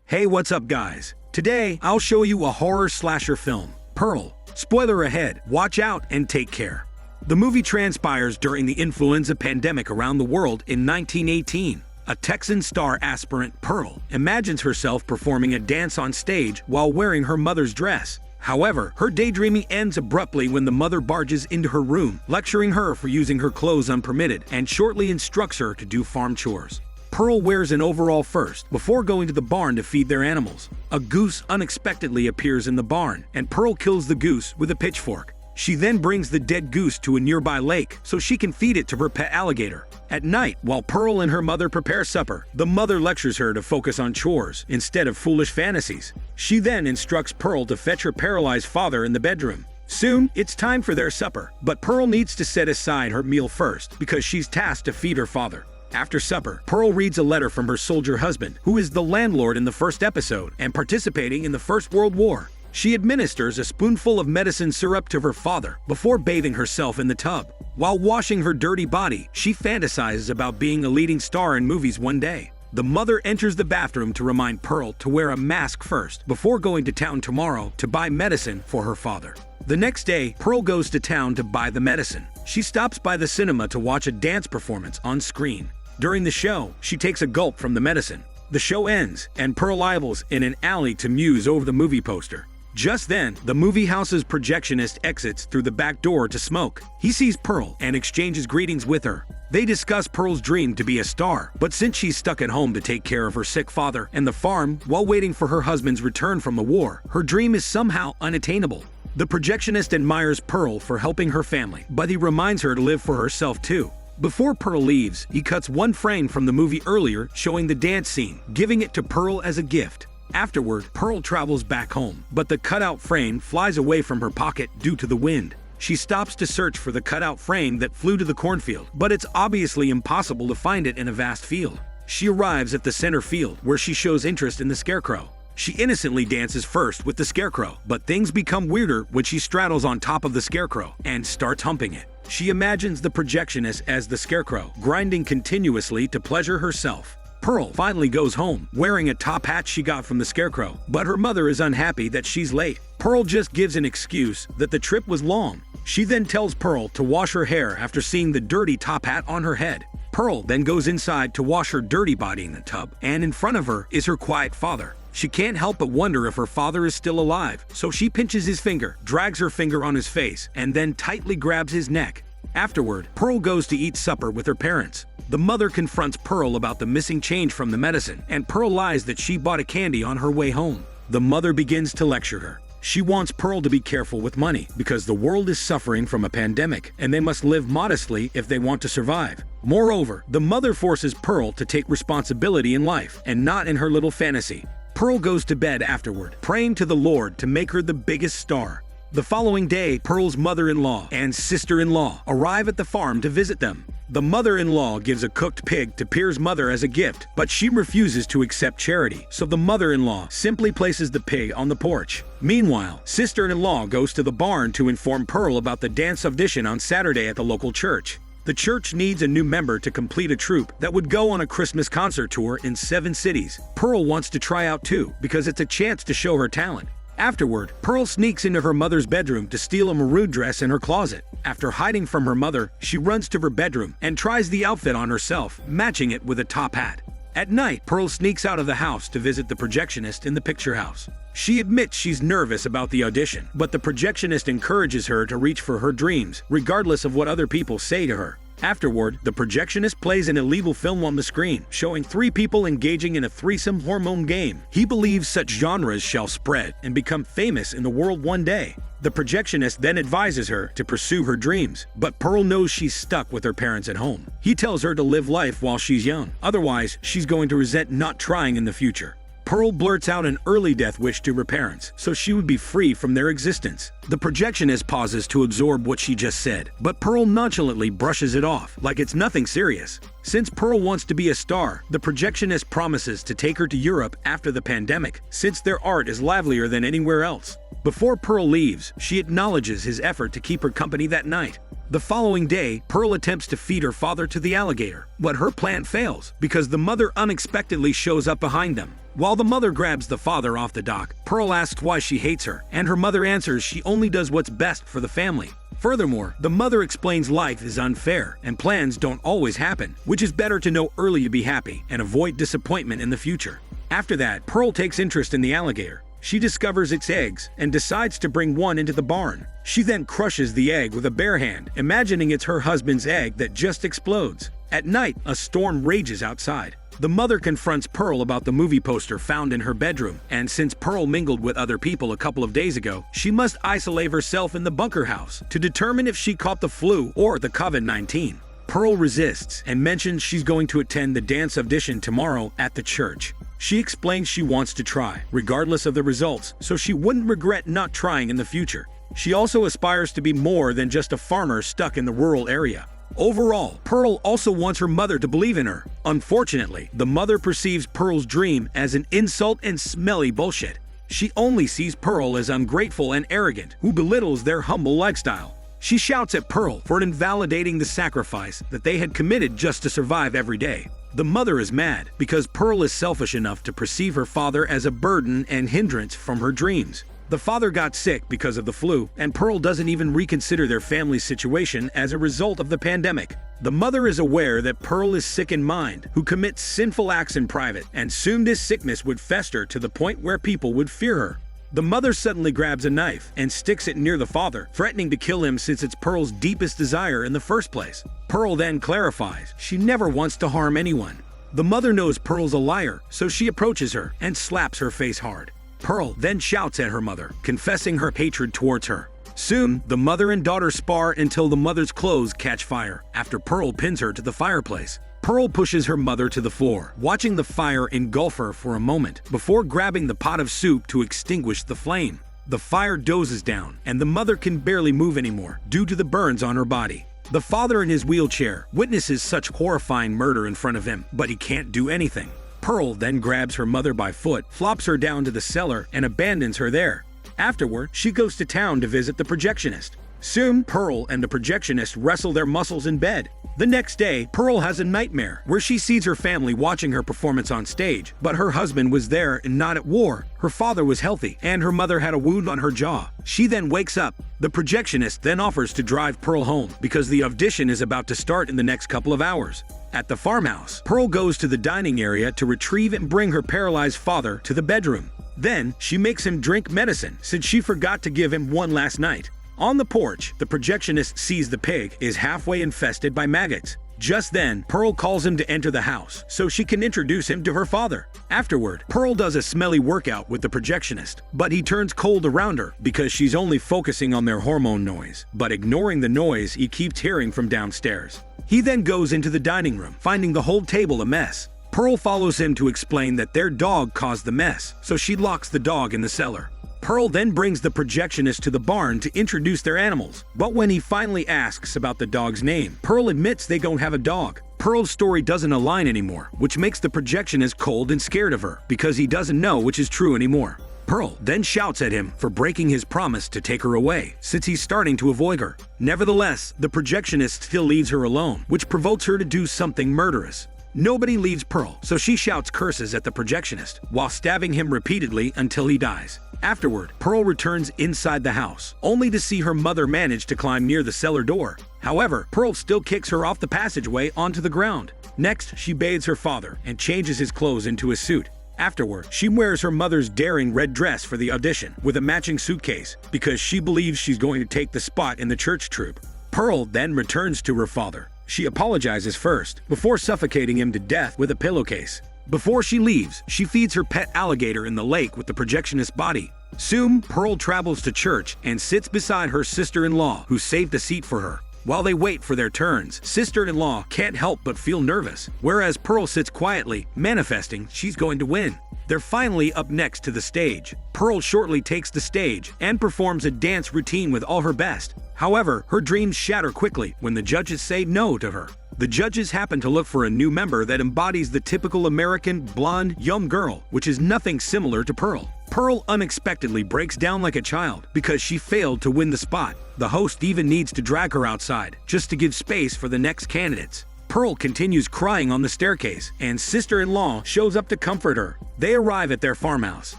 Hey, what's up guys? Today, I'll show you a horror slasher film, Pearl. Spoiler ahead, watch out and take care. The movie transpires during the influenza pandemic around the world in 1918. A Texan star aspirant, Pearl, imagines herself performing a dance on stage while wearing her mother's dress. However, her daydreaming ends abruptly when the mother barges into her room, lecturing her for using her clothes unpermitted, and shortly instructs her to do farm chores. Pearl wears an overall first before going to the barn to feed their animals. A goose unexpectedly appears in the barn, and Pearl kills the goose with a pitchfork. She then brings the dead goose to a nearby lake so she can feed it to her pet alligator. At night, while Pearl and her mother prepare supper, the mother lectures her to focus on chores instead of foolish fantasies. She then instructs Pearl to fetch her paralyzed father in the bedroom. Soon, it's time for their supper, but Pearl needs to set aside her meal first because she's tasked to feed her father. After supper, Pearl reads a letter from her soldier husband, who is the landlord in the first episode and participating in the First World War. She administers a spoonful of medicine syrup to her father before bathing herself in the tub. While washing her dirty body, she fantasizes about being a leading star in movies one day. The mother enters the bathroom to remind Pearl to wear a mask first before going to town tomorrow to buy medicine for her father. The next day, Pearl goes to town to buy the medicine. She stops by the cinema to watch a dance performance on screen. During the show, she takes a gulp from the medicine. The show ends, and Pearl idles in an alley to muse over the movie poster. Just then, the movie house's projectionist exits through the back door to smoke. He sees Pearl and exchanges greetings with her. They discuss Pearl's dream to be a star, but since she's stuck at home to take care of her sick father and the farm while waiting for her husband's return from the war, her dream is somehow unattainable. The projectionist admires Pearl for helping her family, but he reminds her to live for herself too. Before Pearl leaves, he cuts one frame from the movie earlier showing the dance scene, giving it to Pearl as a gift. Afterward, Pearl travels back home, but the cutout frame flies away from her pocket due to the wind. She stops to search for the cutout frame that flew to the cornfield, but it's obviously impossible to find it in a vast field. She arrives at the center field, where she shows interest in the scarecrow. She innocently dances first with the scarecrow, but things become weirder when she straddles on top of the scarecrow and starts humping it. She imagines the projectionist as the scarecrow, grinding continuously to pleasure herself. Pearl finally goes home, wearing a top hat she got from the scarecrow, but her mother is unhappy that she's late. Pearl just gives an excuse that the trip was long. She then tells Pearl to wash her hair after seeing the dirty top hat on her head. Pearl then goes inside to wash her dirty body in the tub, and in front of her is her quiet father. She can't help but wonder if her father is still alive, so she pinches his finger, drags her finger on his face, and then tightly grabs his neck. Afterward, Pearl goes to eat supper with her parents. The mother confronts Pearl about the missing change from the medicine, and Pearl lies that she bought a candy on her way home. The mother begins to lecture her. She wants Pearl to be careful with money because the world is suffering from a pandemic and they must live modestly if they want to survive. Moreover, the mother forces Pearl to take responsibility in life and not in her little fantasy. Pearl goes to bed afterward, praying to the Lord to make her the biggest star. The following day, Pearl's mother-in-law and sister-in-law arrive at the farm to visit them. The mother-in-law gives a cooked pig to Pearl's mother as a gift, but she refuses to accept charity, so the mother-in-law simply places the pig on the porch. Meanwhile, sister-in-law goes to the barn to inform Pearl about the dance audition on Saturday at the local church. The church needs a new member to complete a troupe that would go on a Christmas concert tour in 7 cities. Pearl wants to try out too, because it's a chance to show her talent. Afterward, Pearl sneaks into her mother's bedroom to steal a maroon dress in her closet. After hiding from her mother, she runs to her bedroom and tries the outfit on herself, matching it with a top hat. At night, Pearl sneaks out of the house to visit the projectionist in the picture house. She admits she's nervous about the audition, but the projectionist encourages her to reach for her dreams, regardless of what other people say to her. Afterward, the projectionist plays an illegal film on the screen, showing 3 people engaging in a threesome hormone game. He believes such genres shall spread and become famous in the world one day. The projectionist then advises her to pursue her dreams, but Pearl knows she's stuck with her parents at home. He tells her to live life while she's young, otherwise she's going to resent not trying in the future. Pearl blurts out an early death wish to her parents, so she would be free from their existence. The projectionist pauses to absorb what she just said, but Pearl nonchalantly brushes it off, like it's nothing serious. Since Pearl wants to be a star, the projectionist promises to take her to Europe after the pandemic, since their art is livelier than anywhere else. Before Pearl leaves, she acknowledges his effort to keep her company that night. The following day, Pearl attempts to feed her father to the alligator, but her plan fails because the mother unexpectedly shows up behind them. While the mother grabs the father off the dock, Pearl asks why she hates her, and her mother answers she only does what's best for the family. Furthermore, the mother explains life is unfair and plans don't always happen, which is better to know early to be happy and avoid disappointment in the future. After that, Pearl takes interest in the alligator. She discovers its eggs and decides to bring one into the barn. She then crushes the egg with a bare hand, imagining it's her husband's egg that just explodes. At night, a storm rages outside. The mother confronts Pearl about the movie poster found in her bedroom, and since Pearl mingled with other people a couple of days ago, she must isolate herself in the bunker house to determine if she caught the flu or the COVID-19. Pearl resists and mentions she's going to attend the dance audition tomorrow at the church. She explains she wants to try, regardless of the results, so she wouldn't regret not trying in the future. She also aspires to be more than just a farmer stuck in the rural area. Overall, Pearl also wants her mother to believe in her. Unfortunately, the mother perceives Pearl's dream as an insult and smelly bullshit. She only sees Pearl as ungrateful and arrogant, who belittles their humble lifestyle. She shouts at Pearl for invalidating the sacrifice that they had committed just to survive every day. The mother is mad because Pearl is selfish enough to perceive her father as a burden and hindrance from her dreams. The father got sick because of the flu, and Pearl doesn't even reconsider their family's situation as a result of the pandemic. The mother is aware that Pearl is sick in mind, who commits sinful acts in private, and soon this sickness would fester to the point where people would fear her. The mother suddenly grabs a knife and sticks it near the father, threatening to kill him since it's Pearl's deepest desire in the first place. Pearl then clarifies she never wants to harm anyone. The mother knows Pearl's a liar, so she approaches her and slaps her face hard. Pearl then shouts at her mother, confessing her hatred towards her. Soon, the mother and daughter spar until the mother's clothes catch fire after Pearl pins her to the fireplace. Pearl pushes her mother to the floor, watching the fire engulf her for a moment before grabbing the pot of soup to extinguish the flame. The fire dozes down, and the mother can barely move anymore due to the burns on her body. The father in his wheelchair witnesses such horrifying murder in front of him, but he can't do anything. Pearl then grabs her mother by foot, flops her down to the cellar, and abandons her there. Afterward, she goes to town to visit the projectionist. Soon, Pearl and the projectionist wrestle their muscles in bed. The next day, Pearl has a nightmare where she sees her family watching her performance on stage, but her husband was there and not at war. Her father was healthy, and her mother had a wound on her jaw. She then wakes up. The projectionist then offers to drive Pearl home because the audition is about to start in the next couple of hours. At the farmhouse, Pearl goes to the dining area to retrieve and bring her paralyzed father to the bedroom. Then, she makes him drink medicine since she forgot to give him one last night. On the porch, the projectionist sees the pig is halfway infested by maggots. Just then, Pearl calls him to enter the house so she can introduce him to her father. Afterward, Pearl does a smelly workout with the projectionist, but he turns cold around her because she's only focusing on their hormone noise, but ignoring the noise he keeps hearing from downstairs. He then goes into the dining room, finding the whole table a mess. Pearl follows him to explain that their dog caused the mess, so she locks the dog in the cellar. Pearl then brings the projectionist to the barn to introduce their animals, but when he finally asks about the dog's name, Pearl admits they don't have a dog. Pearl's story doesn't align anymore, which makes the projectionist cold and scared of her because he doesn't know which is true anymore. Pearl then shouts at him for breaking his promise to take her away, since he's starting to avoid her. Nevertheless, the projectionist still leaves her alone, which provokes her to do something murderous. Nobody leaves Pearl, so she shouts curses at the projectionist, while stabbing him repeatedly until he dies. Afterward, Pearl returns inside the house, only to see her mother manage to climb near the cellar door. However, Pearl still kicks her off the passageway onto the ground. Next, she bathes her father and changes his clothes into a suit. Afterward, she wears her mother's daring red dress for the audition, with a matching suitcase, because she believes she's going to take the spot in the church troupe. Pearl then returns to her father. She apologizes first, before suffocating him to death with a pillowcase. Before she leaves, she feeds her pet alligator in the lake with the projectionist's body. Soon, Pearl travels to church and sits beside her sister-in-law, who saved a seat for her. While they wait for their turns, sister-in-law can't help but feel nervous, whereas Pearl sits quietly, manifesting she's going to win. They're finally up next to the stage. Pearl shortly takes the stage and performs a dance routine with all her best. However, her dreams shatter quickly when the judges say no to her. The judges happen to look for a new member that embodies the typical American blonde young girl, which is nothing similar to Pearl. Pearl unexpectedly breaks down like a child because she failed to win the spot. The host even needs to drag her outside just to give space for the next candidates. Pearl continues crying on the staircase, and sister-in-law shows up to comfort her. They arrive at their farmhouse,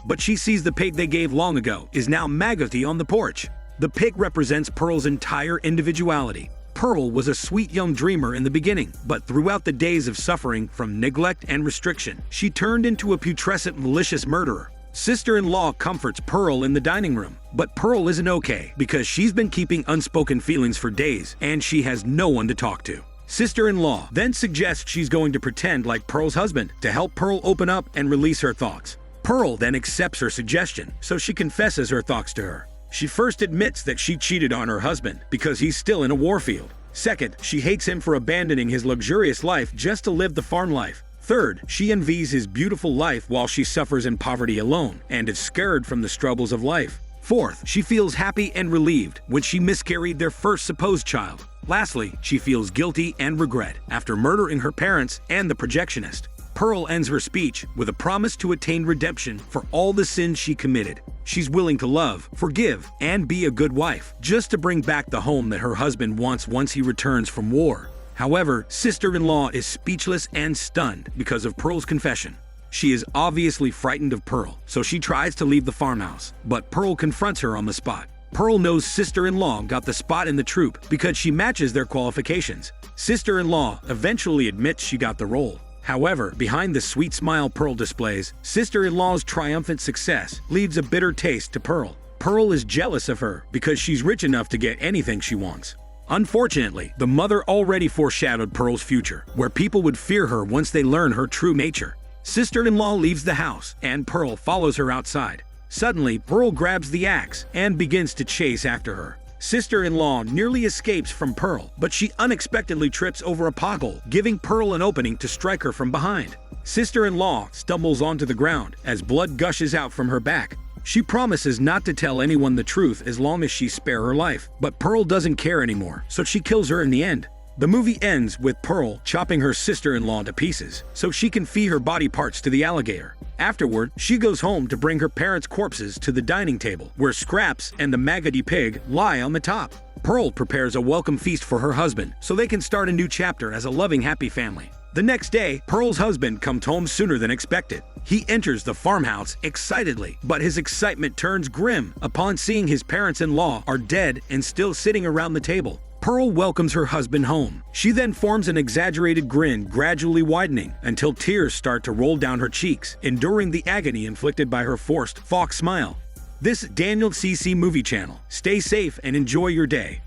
but she sees the pig they gave long ago is now maggoty on the porch. The pig represents Pearl's entire individuality. Pearl was a sweet young dreamer in the beginning, but throughout the days of suffering from neglect and restriction, she turned into a putrescent, malicious murderer. Sister-in-law comforts Pearl in the dining room, but Pearl isn't okay because she's been keeping unspoken feelings for days and she has no one to talk to. Sister-in-law then suggests she's going to pretend like Pearl's husband to help Pearl open up and release her thoughts. Pearl then accepts her suggestion, so she confesses her thoughts to her. She first admits that she cheated on her husband because he's still in a war field. Second, she hates him for abandoning his luxurious life just to live the farm life. Third, she envies his beautiful life while she suffers in poverty alone and is scared from the struggles of life. Fourth, she feels happy and relieved when she miscarried their first supposed child. Lastly, she feels guilty and regret after murdering her parents and the projectionist. Pearl ends her speech with a promise to attain redemption for all the sins she committed. She's willing to love, forgive, and be a good wife, just to bring back the home that her husband wants once he returns from war. However, sister-in-law is speechless and stunned because of Pearl's confession. She is obviously frightened of Pearl, so she tries to leave the farmhouse, but Pearl confronts her on the spot. Pearl knows sister-in-law got the spot in the troupe because she matches their qualifications. Sister-in-law eventually admits she got the role. However, behind the sweet smile Pearl displays, sister-in-law's triumphant success leaves a bitter taste to Pearl. Pearl is jealous of her because she's rich enough to get anything she wants. Unfortunately, the mother already foreshadowed Pearl's future, where people would fear her once they learn her true nature. Sister-in-law leaves the house, and Pearl follows her outside. Suddenly, Pearl grabs the axe and begins to chase after her. Sister-in-law nearly escapes from Pearl, but she unexpectedly trips over a pothole, giving Pearl an opening to strike her from behind. Sister-in-law stumbles onto the ground as blood gushes out from her back. She promises not to tell anyone the truth as long as she spare her life, but Pearl doesn't care anymore, so she kills her in the end. The movie ends with Pearl chopping her sister-in-law to pieces so she can feed her body parts to the alligator. Afterward, she goes home to bring her parents' corpses to the dining table, where Scraps and the maggoty pig lie on the top. Pearl prepares a welcome feast for her husband so they can start a new chapter as a loving, happy family. The next day, Pearl's husband comes home sooner than expected. He enters the farmhouse excitedly, but his excitement turns grim upon seeing his parents-in-law are dead and still sitting around the table. Pearl welcomes her husband home. She then forms an exaggerated grin, gradually widening until tears start to roll down her cheeks, enduring the agony inflicted by her forced fox smile. This Daniel CC Movie Channel. Stay safe and enjoy your day.